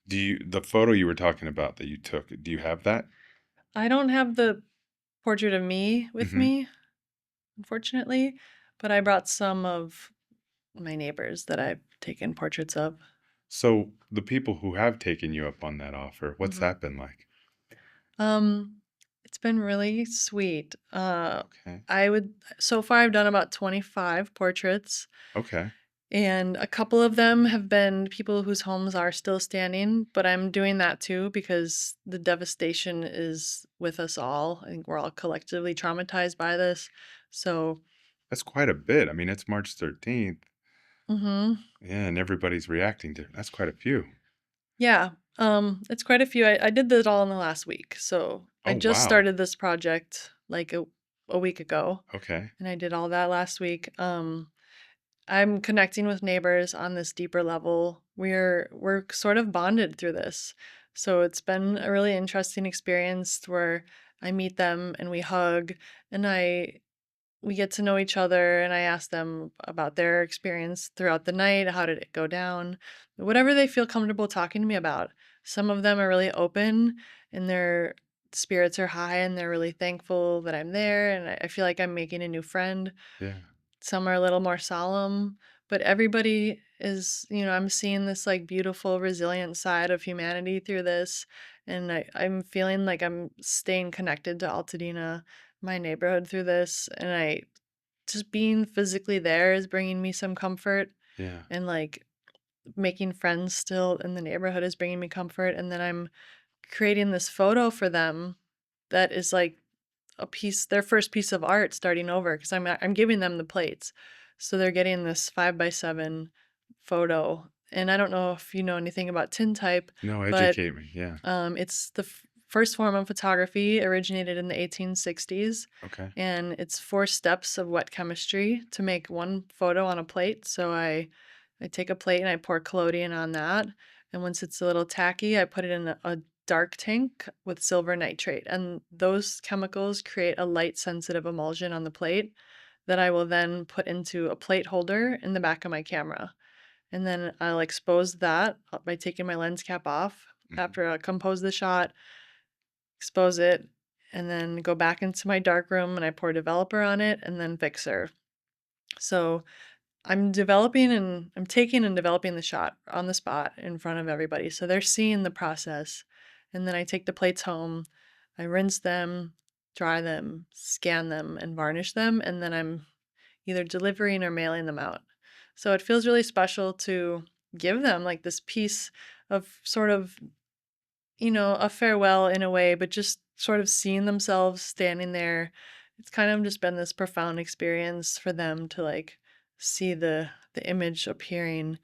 The photo you were talking about that you took, do you have that? I don't have the portrait of me with Mhm. me, unfortunately, but I brought some of my neighbors that I've taken portraits of. So, the people who have taken you up on that offer, what's Mhm. that been like? Um, it's been really sweet. Okay. I would so far I've done about 25 portraits, Okay. and a couple of them have been people whose homes are still standing, but I'm doing that too because the devastation is with us all. I think we're all collectively traumatized by this. So, That's quite a bit. I mean, it's March 13th. mhm. Yeah, and everybody's reacting to that's quite a few. Yeah, it's quite a few. I did this all in the last week. So, I Oh, just wow. started this project like a week ago, Okay. and I did all that last week. I'm connecting with neighbors on this deeper level. We're sort of bonded through this. So it's been a really interesting experience where I meet them and we hug and I we get to know each other and I ask them about their experience throughout the night, how did it go down? Whatever they feel comfortable talking to me about. Some of them are really open and their spirits are high and they're really thankful that I'm there and I feel like I'm making a new friend. Yeah. Some are a little more solemn, but everybody is, I'm seeing this like beautiful, resilient side of humanity through this. And I'm feeling like I'm staying connected to Altadena, my neighborhood through this. And I just being physically there is bringing me some comfort. Yeah. And like making friends still in the neighborhood is bringing me comfort. And then I'm creating this photo for them that is like their first piece of art starting over because I'm giving them the plates. So they're getting this 5x7 photo. And I don't know if you know anything about tintype, No, but educate me. Yeah. it's the first form of photography, originated in the 1860s. Okay. And it's 4 steps of wet chemistry to make one photo on a plate. So I take a plate and I pour collodion on that. And once it's a little tacky, I put it in a dark tank with silver nitrate. And those chemicals create a light sensitive emulsion on the plate that I will then put into a plate holder in the back of my camera. And then I'll expose that by taking my lens cap off Mhm. after I compose the shot, expose it, and then go back into my dark room and I pour developer on it and then fixer. So I'm taking and developing the shot on the spot in front of everybody. So they're seeing the process. And then I take the plates home, I rinse them, dry them, scan them, and varnish them. And then I'm either delivering or mailing them out. So it feels really special to give them like this piece of sort of, a farewell in a way, but just sort of seeing themselves standing there. It's kind of just been this profound experience for them to like see the image appearing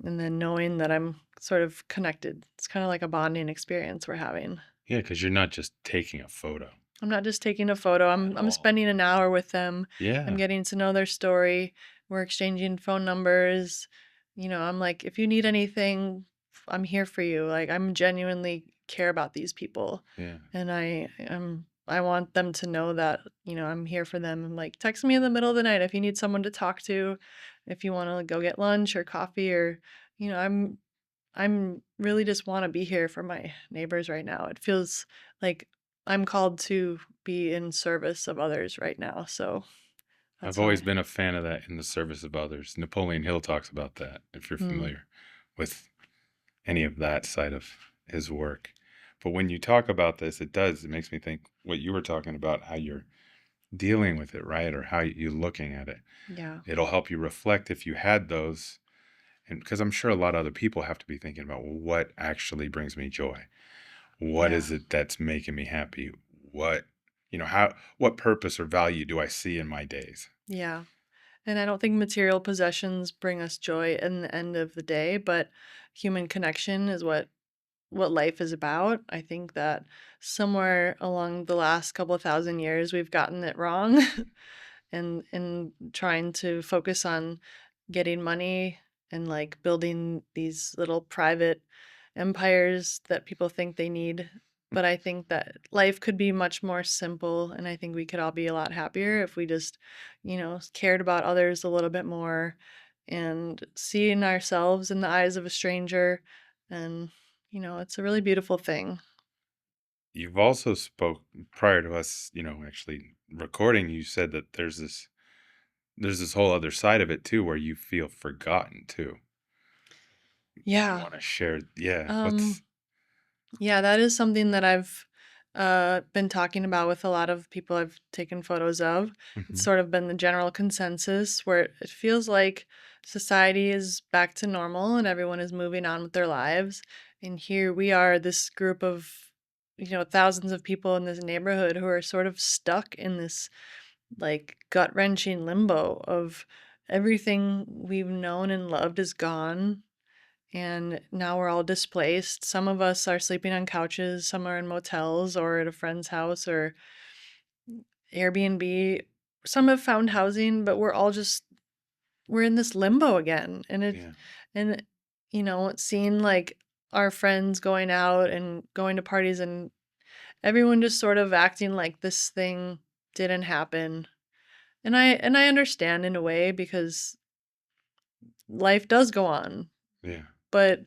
and then knowing that I'm sort of connected. It's kind of like a bonding experience we're having. Yeah, because 'cause you're not just taking a photo I'm not just taking a photo. at I'm all. spending an hour with them. I'm Yeah. getting to know their story. We're exchanging phone numbers. I'm like, if you need anything, I'm here for you. Like I'm genuinely care about these people. Yeah. And I want them to know that, I'm here for them. I'm like, text me in the middle of the night if you need someone to talk to, if you want to go get lunch or coffee or, you know, I'm really just want to be here for my neighbors right now. It feels like I'm called to be in service of others right now. So I've that's always why. been a fan of that in the service of others. Napoleon Hill talks about that, if you're Mm, familiar with any of that side of his work. But when you talk about this, it makes me think what you were talking about, how you're dealing with it, right? Or how you're looking at it. yeah. It'll help you reflect if you had those. And because I'm sure a lot of other people have to be thinking about, well, what actually brings me joy? What Yeah. is it that's making me happy? What, what purpose or value do I see in my days? Yeah. And I don't think material possessions bring us joy in the end of the day, but human connection is what life is about. I think that somewhere along the last couple of thousand years we've gotten it wrong and trying to focus on getting money and like building these little private empires that people think they need. But I think that life could be much more simple. And I think we could all be a lot happier if we just, cared about others a little bit more and seeing ourselves in the eyes of a stranger and, it's a really beautiful thing. You've also spoke prior to us, actually recording, you said that there's this whole other side of it too where you feel forgotten too. You Yeah. want to share, yeah, Um, what's yeah, that is something that I've been talking about with a lot of people I've taken photos of. It's Mhm. sort of been the general consensus where it feels like society is back to normal and everyone is moving on with their lives. And here we are, this group of, thousands of people in this neighborhood who are sort of stuck in this like gut wrenching limbo of everything we've known and loved is gone. And now we're all displaced. Some of us are sleeping on couches, some are in motels or at a friend's house or Airbnb. Some have found housing, but we're in this limbo again. Yeah, And seeing like our friends going out and going to parties and everyone just sort of acting like this thing didn't happen. And I understand in a way because life does go on, yeah, but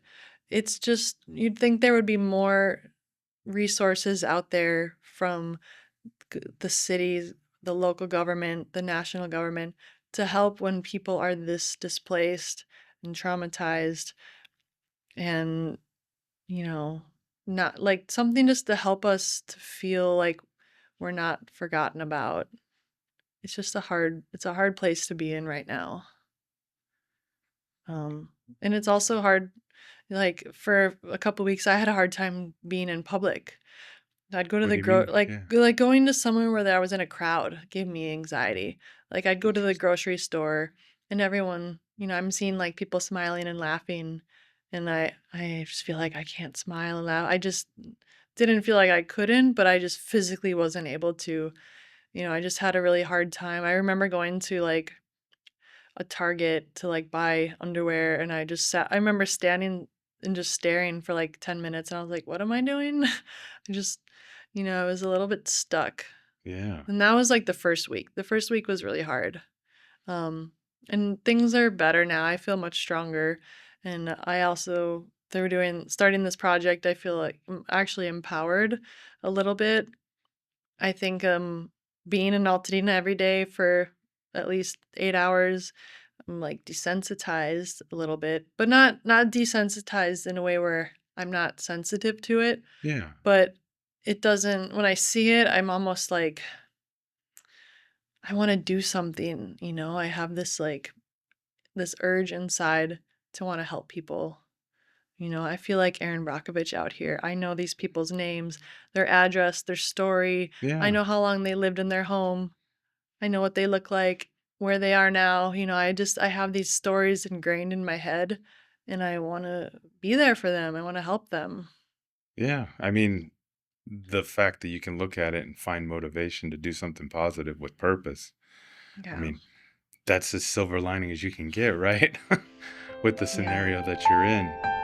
it's just you'd think there would be more resources out there from the cities, the local government, the national government to help when people are this displaced and traumatized and, you know, not like something just to help us to feel like we're not forgotten about. It's a hard place to be in right now. Um, and it's also hard, like for a couple weeks, I had a hard time being in public. I'd go to what the do you mean? like Yeah, like going to somewhere where I was in a crowd gave me anxiety. Like I'd go to the interesting. grocery store and everyone, I'm seeing like people smiling and laughing and I just feel like I can't smile and laugh. I just didn't feel like I couldn't, but I just physically wasn't able to. I just had a really hard time. I remember going to like a Target to like buy underwear and I remember standing and just staring for like 10 minutes and I was like, "What am I doing?" I just, I was a little bit stuck. Yeah, And that was like the first week. The first week was really hard. Um and things are better now. I feel much stronger and I also they're doing starting this project, I feel like I'm actually empowered a little bit. I think being in Altadena every day for at least 8 hours I'm like desensitized a little bit, but not desensitized in a way where I'm not sensitive to it, yeah, but it doesn't when I see it, I'm almost like I want to do something, I have this urge inside to want to help people. I feel like Aaron Brockovich out here. I know these people's names, their address, their story. I yeah, know how long they lived in their home. I know what they look like, where they are now, I have these stories ingrained in my head, and I wanna be there for them, I wanna help them. yeah. I mean, the fact that you can look at it and find motivation to do something positive with purpose. I Yeah. mean, that's as silver lining as you can get, right? With the Yeah. scenario that you're in.